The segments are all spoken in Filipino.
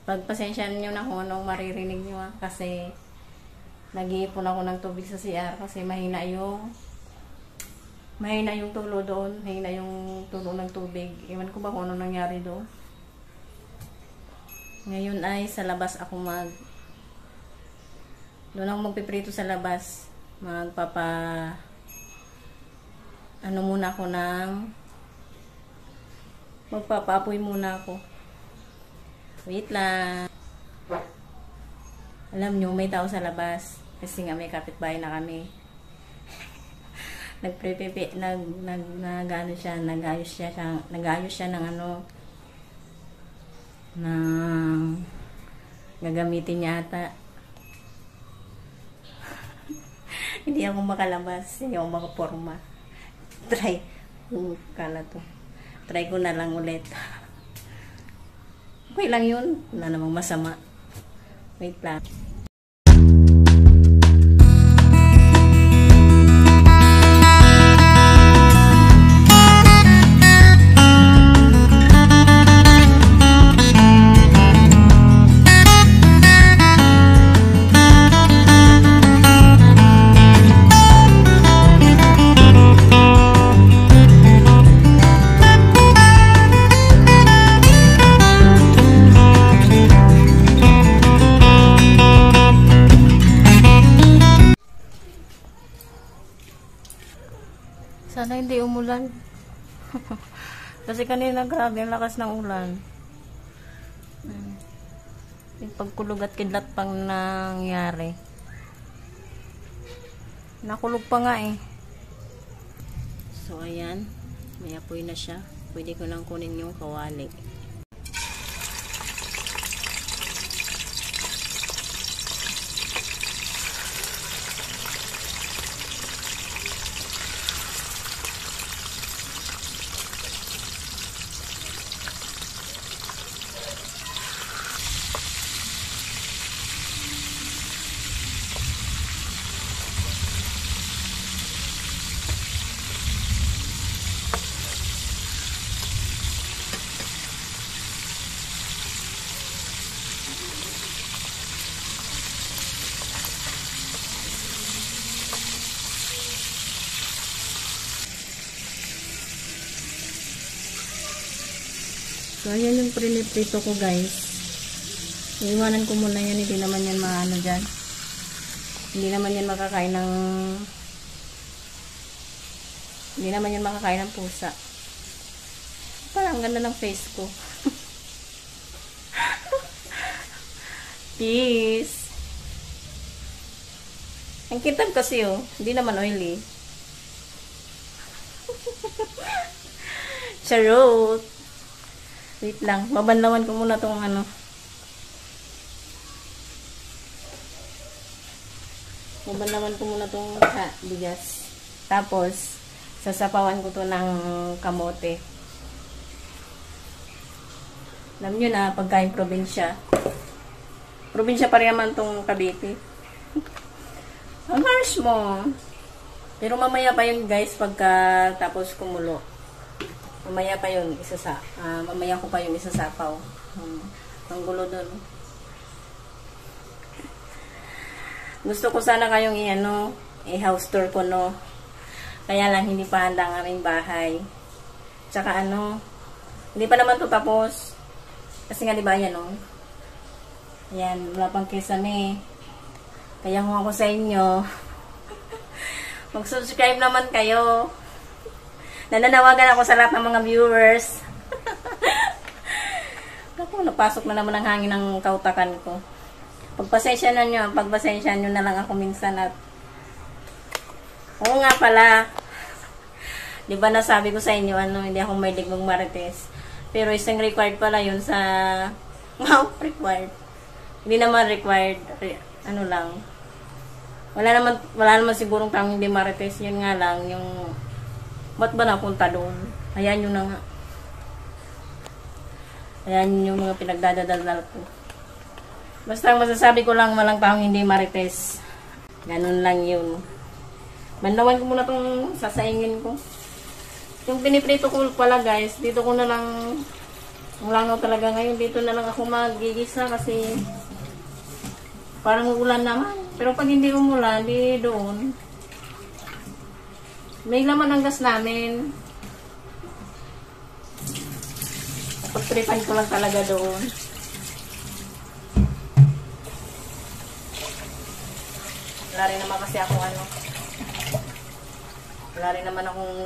Pagpasensyahan nyo na kung anong maririnig nyo kasi nag-iipon ako ng tubig sa CR kasi mahina yung tulo doon, mahina yung tulo ng tubig. Iwan ko ba kung ano nangyari doon. Ngayon ay sa labas ako doon ako magpiprito sa labas. Magpapaapoy muna ako. Wait lang. Alam nyo, may tao sa labas. Kasi nga may kapitbahay na kami. Nagayos siya ng gagamitin niya ata. Hindi ako makalabas. Hindi ako makaporma. Try ko na lang ulit. Okay lang yun. Wala namang masama. Wait lang. Sana hindi umulan. Kasi kanina grabe ang lakas ng ulan. Yung pagkulog at kidlat pang nangyari. Nakulog pa nga eh. So ayan, may apoy na siya. Pwede ko nang kunin yung kawali. So, ayan yung priniprito ko, guys. Iiwanan ko muna yan. Hindi naman yan maano dyan. Hindi naman yan makakain ng pusa. Parang ganda ng face ko. Peace. Ang kitab kasi oh. Hindi naman oily. Charot. Wait lang, babanlawan ko muna tong bigas. Tapos, sasapawan ko to ng kamote. Alam nyo na, pagkain probinsya. Probinsya pa rin naman tong Cavite. Ang harsh mo. Pero mamaya pa yun guys, pagka tapos kumulo. Mamaya ko pa yung isasapaw. Ang gulo doon. Gusto ko sana kayong i-house tour ko, no. Kaya lang hindi pa handa ang aming bahay. Tsaka hindi pa naman to tapos. Kasi nga diba yan, no. Ayan, wala pang kisame. Kaya kung ako sa inyo, mag-subscribe naman kayo. Nananawagan ako sa lahat ng mga viewers. Naku, napasok na naman ang hangin ng kautakan ko. Pagpasensyahan nyo na lang ako minsan at oo nga pala. Diba nasabi ko sa inyo, hindi ako may ligmang marites. Pero isang required pala yun sa required. Hindi naman required, lang. Wala naman sigurong tang hindi marites. Yun nga lang, yung ba't ba napunta doon? Ayan yun na nga. Ayan yung mga pinagdadadal ko. Basta masasabi ko lang, walang taong hindi marites. Ganun lang yun. Banlawan ko muna itong sasaingin ko. Yung piniprito ko pala guys, dito ko na lang Ang langaw talaga ngayon. Dito na lang ako magigisa kasi parang ulan naman. Pero pag hindi umulan, di doon. May laman ang gas namin. Pagtripan ko lang talaga doon. Wala rin naman kasi akong ano. Wala rin naman akong...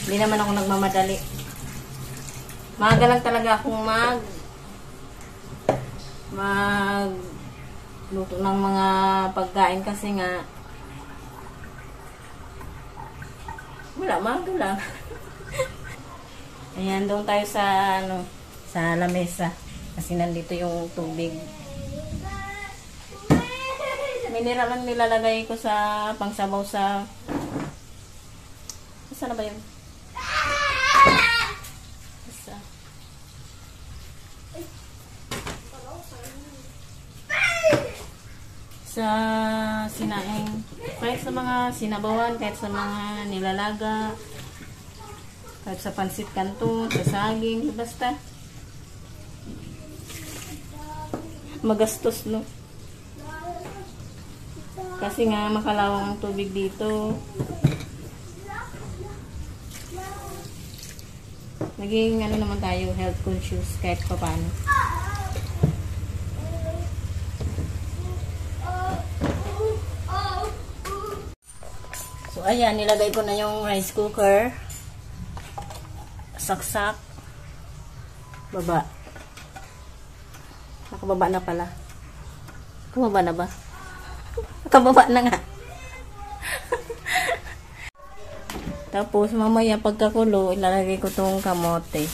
Hindi naman ako nagmamadali. Maaga lang talaga akong luto ng mga pagkain kasi nga wala, maaga lang. Ayan, doon tayo sa sa lamesa kasi nandito yung tubig. Mineral lang nilalagay ko sa pangsabaw sa saan na ba yun? Sa sinaing, kahit sa mga sinabawan, kahit sa mga nilalaga, kahit sa pansit kanto, sa saging, basta magastos, no? Kasi nga makalawang ang tubig dito. Naging ano naman tayo, health conscious kahit pa paano. So, ayan, nilagay ko na yung rice cooker. Saksak. Baba. Nakababa na pala. Nakababa na ba? Nakababa na nga. Tapos, mamaya pagkakulo, ilalagay ko tong kamote.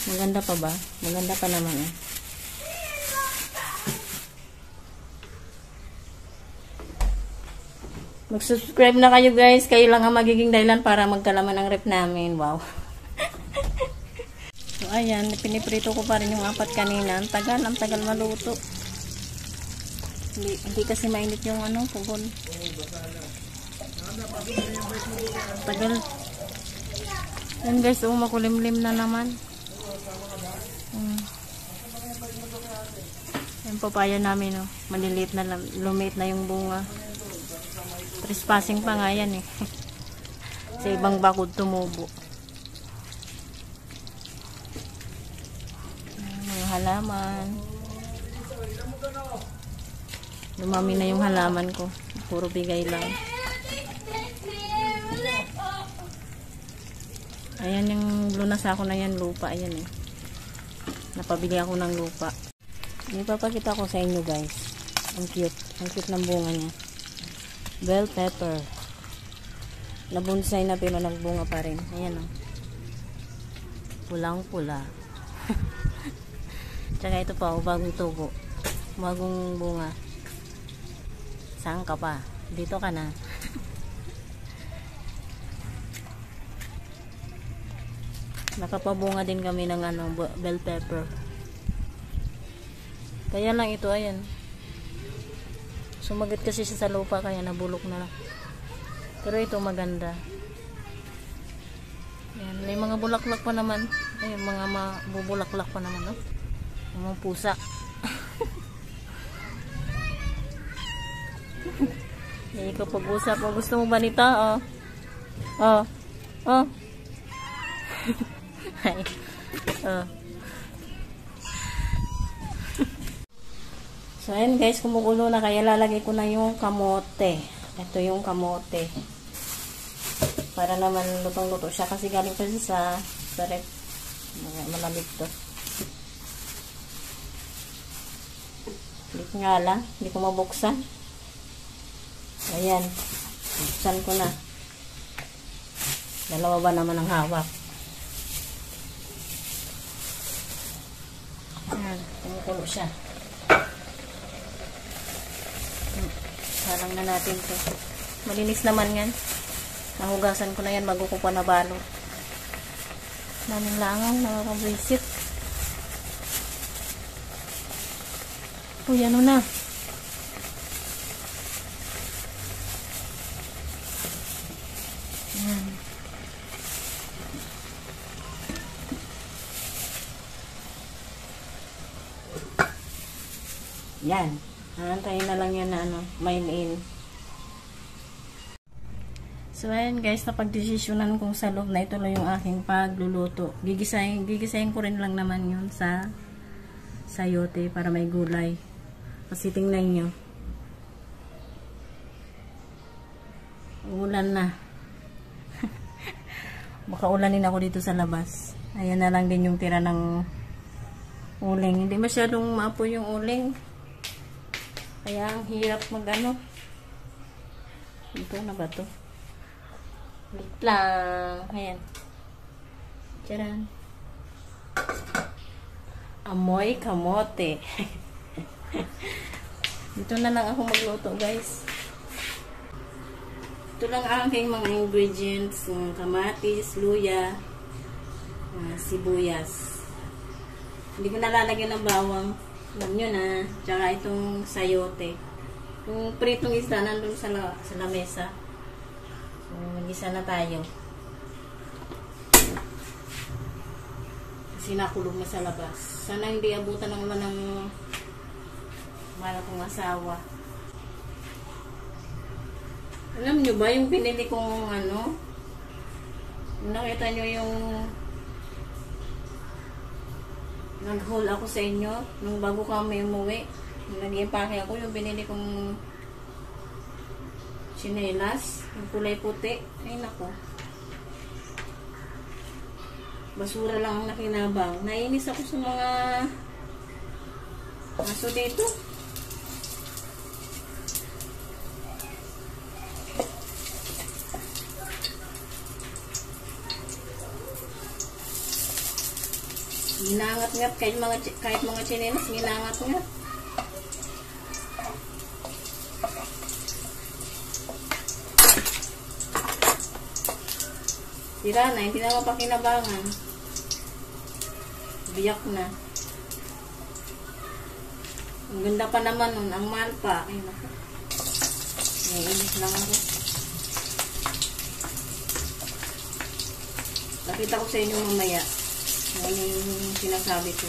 Maganda pa ba? Maganda pa naman eh. Mag-subscribe na kayo guys. Kayo lang ang magiging dahilan para magkalaman ang rep namin. Wow. So ayan, piniprito ko pa rin yung 4 kanina. Ang tagal maluto. Hindi kasi mainit yung ano, pugon. Tagal. Yan guys, makulimlim na naman. Yung papaya namin, oh. Maliliit na lang. Lumit na yung bunga. Trespassing pa nga yan eh. Sa ibang bakod tumubo. Mga halaman. Lumami na yung halaman ko. Puro bigay lang. Ayan yung lunas ako na yan, lupa. Ayan eh. Napabili ako ng lupa. Ipapakita ko sa inyo guys. Ang cute. Ang cute ng bunga niya. Bell pepper. Nabonsay na pero nagbunga pa rin. Ayan o. Pulang-pula. Tsaka ito pa, bagong tubo. Bagong bunga. Saan ka pa? Dito ka na. Nakapabunga din kami ng ano, bell pepper. Kaya lang ito, ayan. Sumagat kasi siya sa lupa kaya nabulok na lang. Pero ito maganda. Ayan, may mga bulaklak pa naman. Ay, mga mabubulaklak pa naman, no? Mga pusa. Hindi ko pag-usap. O, gusto mo ba nito? Oh. Oh. Oh. Ay. Oh. So, ayan guys, kumukulo na kaya lalagay ko na yung kamote. Ito yung kamote. Para naman lutong-luto siya kasi galing kasi sa rep. Malamig to. Hindi nga lang. Hindi ko mabuksan. Ayan. Buksan ko na. Dalawa ba naman ang hawak? Ayan. Kumukulo siya. Sarang na natin to. Malinis naman yan. Nahugasan ko na yan bago ko pa nabalo. Daming langaw, nakakabisit. Uy, ano na? Ayan. Yan. Aantayin na lang yan na mine in. So, ayan guys, napag-desisyonan kong sa loob na ito lang yung aking pagluluto. Gigisahin ko rin lang naman yun sa sayote para may gulay. Kasi tingnan nyo. Ulan na. Baka ulanin ako dito sa labas. Ayan na lang din yung tira ng uling. Hindi masyadong maapoy yung uling. Kaya ang hirap mag-ano. Ito na ba to? Wait lang. Ayan. Tcharan. Amoy kamote. Dito na lang ako magluto, guys. Ito lang ang aking mga ingredients. Kamatis, luya, sibuyas. Hindi ko nalalagyan ng bawang. Alam nyo na. Tsaka itong sayote. Yung pritong isda nandun sa lamesa. So, mag-isa na tayo. Kasi nakulog na sa labas. Sana hindi abutan ng ulan ng mahal kong asawa. Alam nyo ba yung pinili kong nakita nyo yung nag-haul ako sa inyo nung bago kami umuwi. Nag-impake ako yung binili kong chinelas, yung kulay puti. Ay nako. Basura lang ang nakinabang. Nainis ako sa mga aso dito. Ginangat-ngat kahit mga chinelas, ginangat-ngat. Sira na, hindi na mapakinabangan. Biyak na. Ang ganda pa naman nun, ang mahal pa. Ay, naku. Naiinis lang ako. Nakita ko sa inyo mamaya. Ano yung sinasabi ko.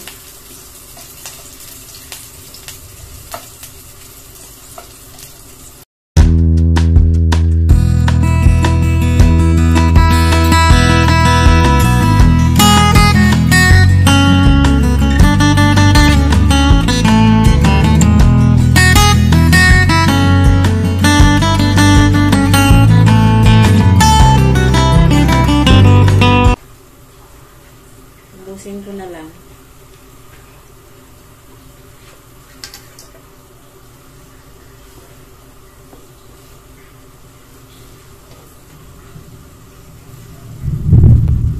Ubusin ko na lang.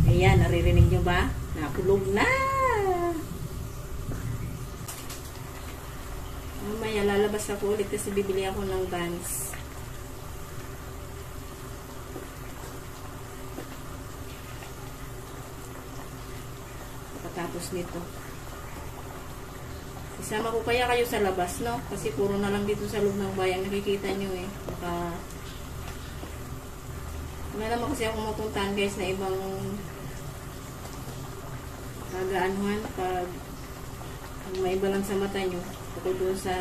Ayan, naririnig nyo ba? Nakulog na! Mamaya, lalabas ako ulit kasi bibili ako ng buns. Tapos nito. Isama ko kaya kayo sa labas, no? Kasi puro na lang dito sa loob ng bayan. Nakikita nyo eh. Baka wala naman kasi ako mapuntahan guys na ibang kagaanuhan pag may iba lang sa mata nyo. Bukod doon sa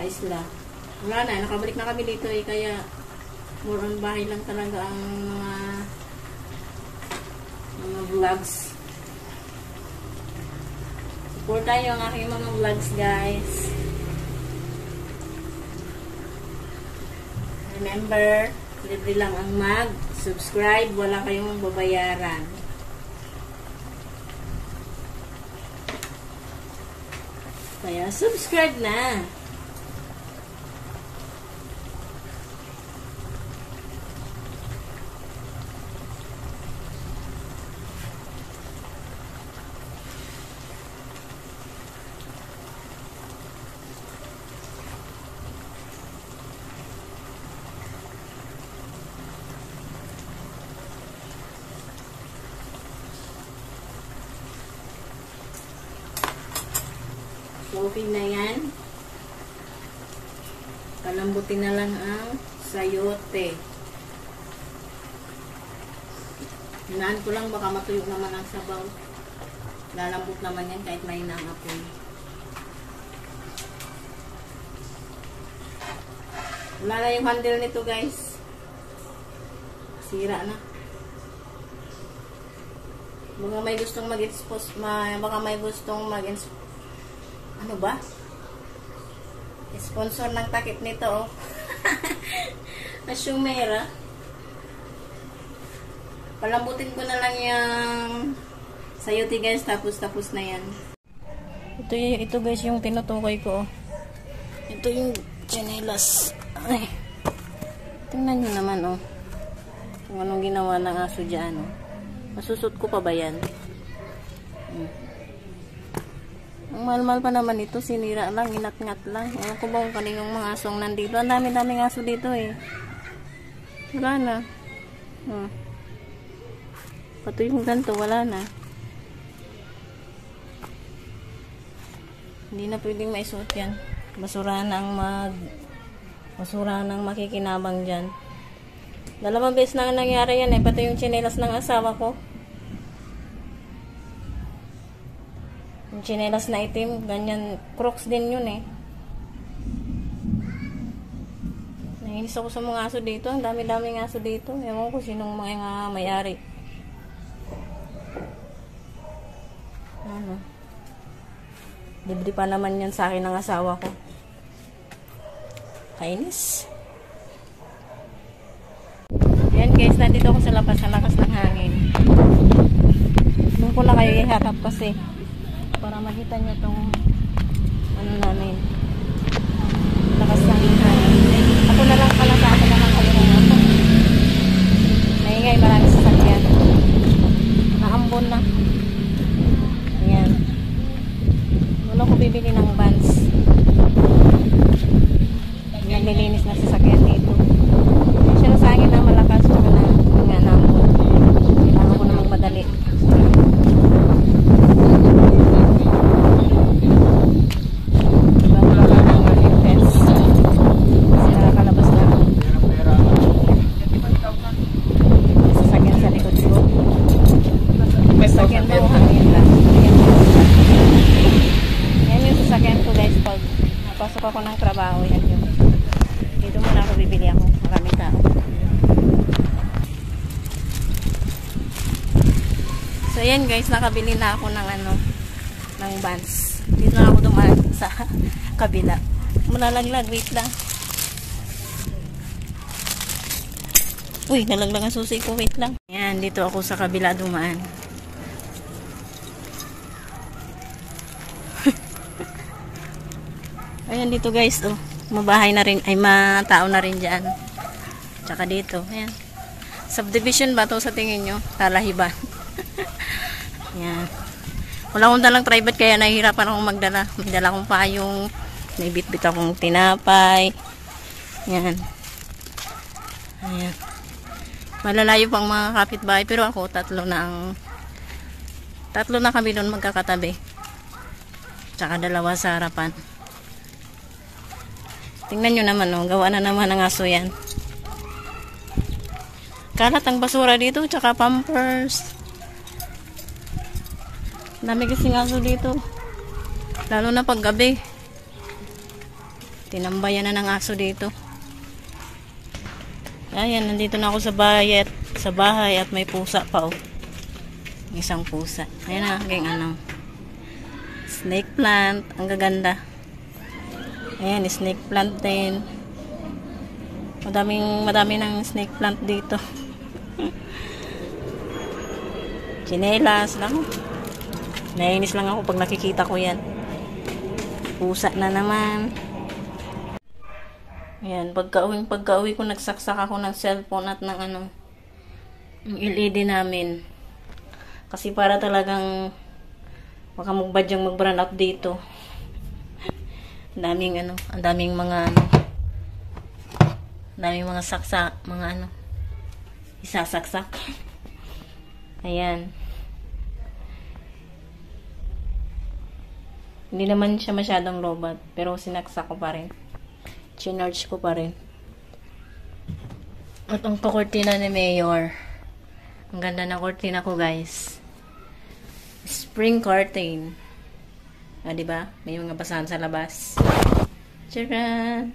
isla. Wala na. Nakabalik na kami dito eh. Kaya more on bahay lang talaga ang mga vlogs. Support tayo ang aking mga vlogs, guys. Remember, libre lang ang mag-subscribe. Wala kayong babayaran. Kaya, subscribe na. Okay na yan. Palambutin na lang ang sayote. Hinaan ko lang baka matuyo naman ang sabaw. Lalambot naman yan kahit may apoy. Wala na yung handle nito guys. Sira na. Baka may gustong mag-expose, baka may gustong ano ba? Sponsor ng takip nito, oh. Asyumera. Palambutin ko na lang yung sayuti guys, tapos na yan. Ito guys yung tinutukoy ko, oh. Ito yung chinelas. Ay. Tingnan nyo naman, oh. Kung anong ginawa ng aso dyan, oh. Masusot ko pa ba yan? Ang mahal-mahal pa naman ito. Sinira lang, inat-ngat lang. Ewan ko ba kung kaninong mga asong nandito. Ang dami-daming aso dito eh. Wala na. Pati yung ganito, wala na. Hindi na pwedeng maisuot yan. Basura nang makikinabang dyan. 2 beses na nangyari yan eh. Pati yung tsinelas ng asawa ko. Yung tsinelas na itim, ganyan, Crocs din yun eh. Nainis ako sa mga aso dito. Ang dami-daming aso dito. Ewan ko sinong mga may-ari. Ano? Libre pa naman yan sa akin ng asawa ko. Kainis. Ayan guys, nandito ako sa labas, sa lakas ng hangin. Doon ko na kayo ihatap kasi para makita nyo itong ano namin, lakas ng hangin. Ako na lang pala sa akin naman kayo ng ako. Naingay, marami sasakyan. Naambon na. Ayan. Muna ko bibili ng Vans. Naglilinis na sasakyan dito. Siya na sa akin na malakas tsaka na nga naambon. Kailangan ko na magmadali. Pasok ako ng trabaho, yan yun. Dito muna ako bibili ako. Maraming tao. So yan guys, nakabili na ako ng ng Vans. Dito na ako dumaan sa kabila. Malalaglag, wait lang. Uy, nalaglag ang susi ko, wait lang. Yan, dito ako sa kabila dumaan. Ayan dito guys, oh. Mabahay na rin, ay matao na rin dyan. Tsaka dito, ayan. Subdivision ba to sa tingin nyo? Talahiban. Ayan. Wala akong dalang private kaya nahihirapan akong magdala. May dala akong payong, may bit-bit akong tinapay. Ayan. Ayan. Malalayo pang mga kapitbahay pero ako tatlo na kami doon magkakatabi. Tsaka 2 sa harapan. Tingnan nyo naman, oh, gawa na naman ng aso yan. Kalat ang basura dito, tsaka pampers. Dami kasing aso dito. Lalo na pag gabi. Tinambayan na ng aso dito. Ayan, nandito na ako sa bahay at may pusa pa, oh. Isang pusa. Ayan na, aking snake plant. Ang gaganda. Ayan, snake plant din. Madami ng snake plant dito. Chinelas lang. Nainis lang ako pag nakikita ko yan. Pusa na naman. Ayan, pagka-uwi ko, nagsaksak ako ng cellphone at ng LED namin. Kasi para talagang baka magbadyang mag-brand up dito. Ang daming mga saksak, isasaksak. Ayan. Hindi naman siya masyadong robot, pero sinaksak ko pa rin. Chinarge ko pa rin. At ang pakortina ni Mayor. Ang ganda ng kortina ko, guys. spring curtain. Ah, di ba? May mga basahan sa labas. Charan!